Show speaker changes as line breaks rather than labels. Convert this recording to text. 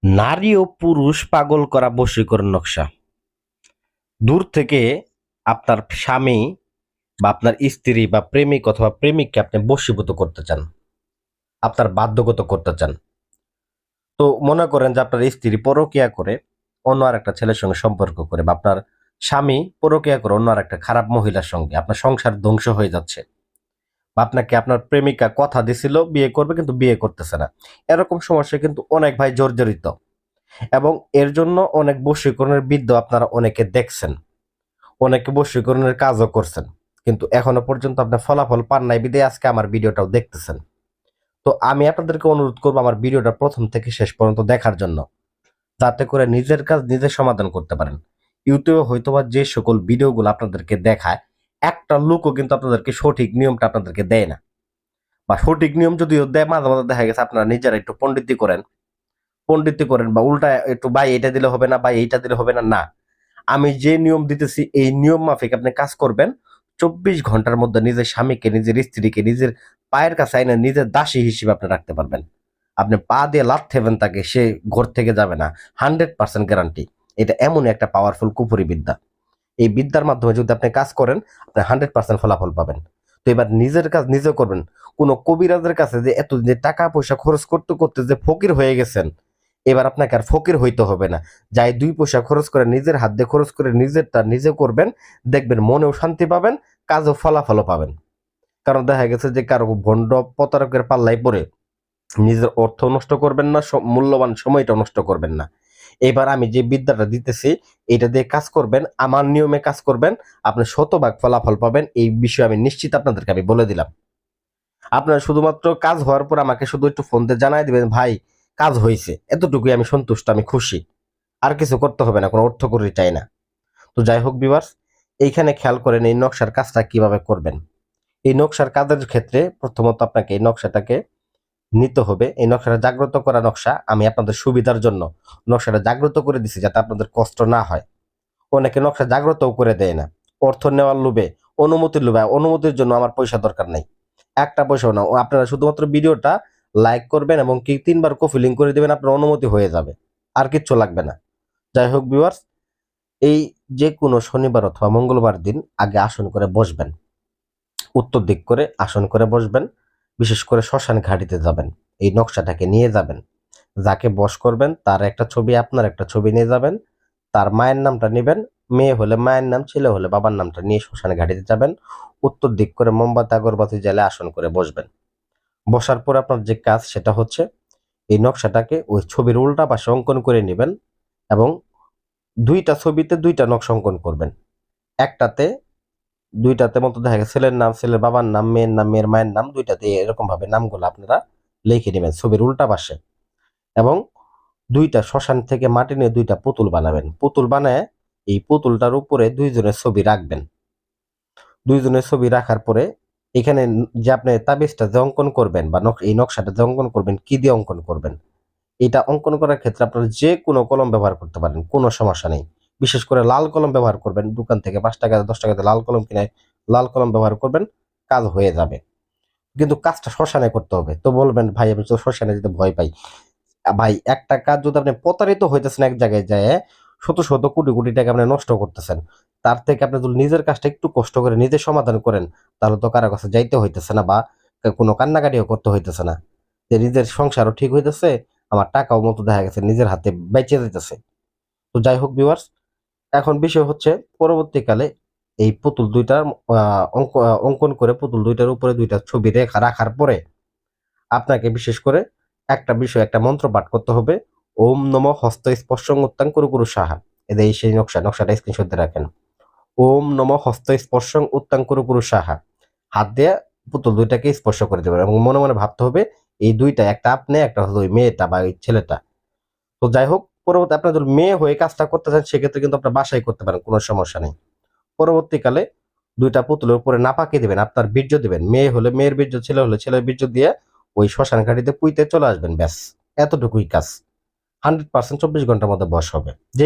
নারী ও পুরুষ পাগল করা বশীকরণ নকশা। দূর থেকে আপনার স্বামী বা আপনার স্ত্রী বা প্রেমিক অথবা প্রেমিককে আপনি বশীভূত করতে চান, আপনার বাধ্যগত করতে চান। তো মনে করেন যে আপনার স্ত্রী পরকীয়া করে অন্য আরেকটা ছেলের সঙ্গে সম্পর্ক করে, বা আপনার স্বামী পরকীয়া করে অন্য আরেকটা খারাপ মহিলার সঙ্গে, আপনার সংসার ধ্বংস হয়ে যাচ্ছে, বা আপনাকে আপনার প্রেমিকা কথা দিছিল বিয়ে করবে কিন্তু বিয়ে করতেছে না। এরকম সমস্যা কিন্তু অনেক ভাই জর্জরিত, এবং এর জন্য অনেক বশীকরণের বিদ্যা আপনারা অনেকে দেখছেন, অনেকে বশীকরণের কাজও করছেন, কিন্তু এখনো পর্যন্ত আপনার ফলাফল পান নাই বিধায় আজকে আমার ভিডিওটাও দেখতেছেন। তো আমি আপনাদেরকে অনুরোধ করবো আমার ভিডিওটা প্রথম থেকে শেষ পর্যন্ত দেখার জন্য, যাতে করে নিজের কাজ নিজে সমাধান করতে পারেন। ইউটিউবে হয়তোবা যে সকল ভিডিওগুলো আপনাদেরকে দেখায়, একটা লোকও কিন্তু আপনাদেরকে সঠিক নিয়মটা আপনাদেরকে দেয় না, বা সঠিক নিয়ম যদিও দেয় মাঝে মাঝে দেখা গেছে আপনারা নিজেরা একটু পণ্ডিতি করেন বা উল্টা একটু ভাই এটা দিলে হবে না, ভাই এইটা দিলে হবে না। না, আমি যে নিয়ম দিতেছি এই নিয়ম মাফিক আপনি কাজ করবেন, 24 ঘন্টার মধ্যে নিজের স্বামীকে, নিজের স্ত্রীকে নিজের পায়ের কাছে আইনে নিজের দাসী হিসেবে আপনি রাখতে পারবেন। আপনি পা দিয়ে লাথেবেন তাকে, সে ঘর থেকে যাবে না, 100% গ্যারান্টি। এটা এমন একটা পাওয়ারফুল কুফরি বিদ্যা। এই বিদ্যার মাধ্যমে যদি আপনি কাজ করেন, আপনি 100% ফলাফল পাবেন। তো এবার নিজের কাজ নিজে করবেন। কোনো কবিরাজের কাছে যে এত যে টাকা পয়সা খরচ করতে করতে যে ফকির হয়ে গেছেন, এবার আপনাকে আর ফকির হইতে হবে না। যাই 2 পয়সা খরচ করে নিজের হাত দিয়ে খরচ করে নিজেরটা নিজে করবেন, দেখবেন মনেও শান্তি পাবেন, কাজও ফলাফলও পাবেন। কারণ দেখা গেছে যে কারো ভণ্ড প্রতারকের পাল্লায় পড়ে নিজের অর্থ নষ্ট করবেন না, মূল্যবান সময়টা নষ্ট করবেন না। এবার আমি যে বিদ্যাটা দিতেছি এটা দিয়ে কাজ করবেন, আমার নিয়মে কাজ করবেন, আপনি শতভাগ ফলাফল পাবেন। এই বিষয়ে আমি নিশ্চিত আপনাদেরকে আমি বলে দিলাম। আপনারা শুধুমাত্র কাজ হওয়ার পর আমাকে শুধু একটু ফোন দিয়ে জানাই দিবেন, ভাই কাজ হয়েছে, এতটুকুই আমি সন্তুষ্ট, আমি খুশি। আর কিছু করতে হবে না, কোনো অর্থ করি চাই না। তো যাই হোক ভিউয়ার্স, এইখানে খেয়াল করেন এই নকশার কাজটা কিভাবে করবেন। এই নকশার কাজের ক্ষেত্রে প্রথমত আপনাকে এই নকশাটাকে নিতে হবে। এই নকশাটা জাগ্রত করা নকশা, আমি আপনাদের সুবিধার জন্য নকশাটা জাগ্রত করে দিছি যাতে আপনাদের কষ্ট না হয়। অনেকে নকশা জাগ্রতও করে দেয় না, অর্থ নেওয়ার লোভে, অনুমতির লোভে। অনুমতির জন্য আমার পয়সা দরকার নাই, একটা পয়সাও না। আপনারা শুধুমাত্র ভিডিওটা লাইক করবেন এবং কি 3বার কপি লিঙ্ক করে দেবেন, আপনার অনুমতি হয়ে যাবে, আর কিচ্ছু লাগবে না। যাই হোক ভিউয়ার্স, এই যে কোনো শনিবার অথবা মঙ্গলবার দিন আগে আসন করে বসবেন, উত্তর দিক করে আসন করে বসবেন। বিশেষ করে শ্মশান ঘাটিতে যাবেন, এই নকশাটাকে নিয়ে যাবেন। যাকে বশ করবেন তার একটা ছবি, আপনার একটা ছবি নিয়ে যাবেন। তার মায়ের নামটা নেবেন, মেয়ে হলে মায়ের নাম, ছেলে হলে বাবার নামটা নিয়ে শ্মশান ঘাটিতে যাবেন। উত্তর দিক করে মোমবাতি আগরবাতি জ্বালে আসন করে বসবেন। বসার পর আপনার যে কাজ সেটা হচ্ছে এই নকশাটাকে ওই ছবির উল্টা পাশে অঙ্কন করে নেবেন, এবং 2টা ছবিতে 2টা নকশা অঙ্কন করবেন। একটাতে 2টাতে মতো দেখা গেছে ছেলের নাম, ছেলের বাবার নাম, মেয়ের নাম, মেয়ের মায়ের নাম, 2টাতে এরকম ভাবে নামগুলো আপনারা লিখে নেবেন ছবির উল্টা পাশে। এবং 2টা শ্মশান থেকে মাটি নিয়ে 2টা পুতুল বানাবেন। পুতুল বানায় এই পুতুলটার উপরে 2জনের ছবি রাখবেন। 2জনের ছবি রাখার পরে এখানে যে আপনি তাবিজটা যে অঙ্কন করবেন বা এই নকশাটা যে অঙ্কন করবেন, কি দিয়ে অঙ্কন করবেন, এটা অঙ্কন করার ক্ষেত্রে আপনারা যে কোনো কলম ব্যবহার করতে পারেন, কোনো সমস্যা নেই। বিশেষ করে লাল কলম ব্যবহার করবেন, দোকান থেকে 5 টাকা 10 টাকাতে লাল কলম কিনে লাল কলম ব্যবহার করবেন, কাজ হয়ে যাবে। কিন্তু কাজটা শ্মশানে করতে হবে। তো বলবেন ভাই আমি তো শ্মশানে যেতে ভয় পাই। ভাই একটা কাজ যদি আপনি প্রতারিত হইতেছেন এক জায়গায় যায়, শত শত কোটি কোটি টাকা আপনি নষ্ট করতেছেন, তার থেকে আপনি যদি নিজের কাজটা একটু কষ্ট করে নিজে সমাধান করেন, তাহলে তো কারো কাছে যাইতে হইতেছে না, বা কোনো কান্নাকাটিও করতে হইতেছে না। যে নিজের সংসারও ঠিক হইতেছে, আমার টাকাও মতো দেখা গেছে নিজের হাতে বেঁচে যেতেছে। তো যাই হোক ভিউয়ার্স, এখন বিষয় হচ্ছে পরবর্তীকালে এই পুতুল 2টার অঙ্কন করে পুতুল 2টার উপরে 2টা ছবি রাখার পরে আপনাকে বিশেষ করে একটা বিষয়, একটা মন্ত্র পাঠ করতে হবে। ওম নমঃ হস্ত স্পর্শং উত্তাং কুরু কুরু সাহা। এদের এই সেই নকশাটা স্ক্রিনশট দিয়ে রাখেন। ওম নমঃ হস্ত স্পর্শং উত্তাং কুরু কুরু সাহা। হাত দিয়ে পুতুল 2টাকে স্পর্শ করে দেবেন এবং মনে মনে ভাবতে হবে এই 2টা, একটা আপনি, একটা হলো ওই মেয়েটা বা ওই ছেলেটা। তো যাই হোক, পরবর্তী আপনার যদি মেয়ে হয়ে কাজটা করতে চান সেক্ষেত্রে কিন্তু আপনার বাসায় করতে পারেন, কোনো সমস্যা নেই। পরবর্তীকালে 2টা পুতুলের উপরে নাপাকি দিবেন, আপনার বীর্য দিবেন। মেয়ে হলে মেয়ের বীর্য, ছেলে হলে ছেলের বীর্য দিয়ে ওই শ্মশান ঘাটিতে পুইতে চলে আসবেন, ব্যাস এতটুকুই কাজ। 100% 24 ঘন্টার মধ্যে বশ হবে।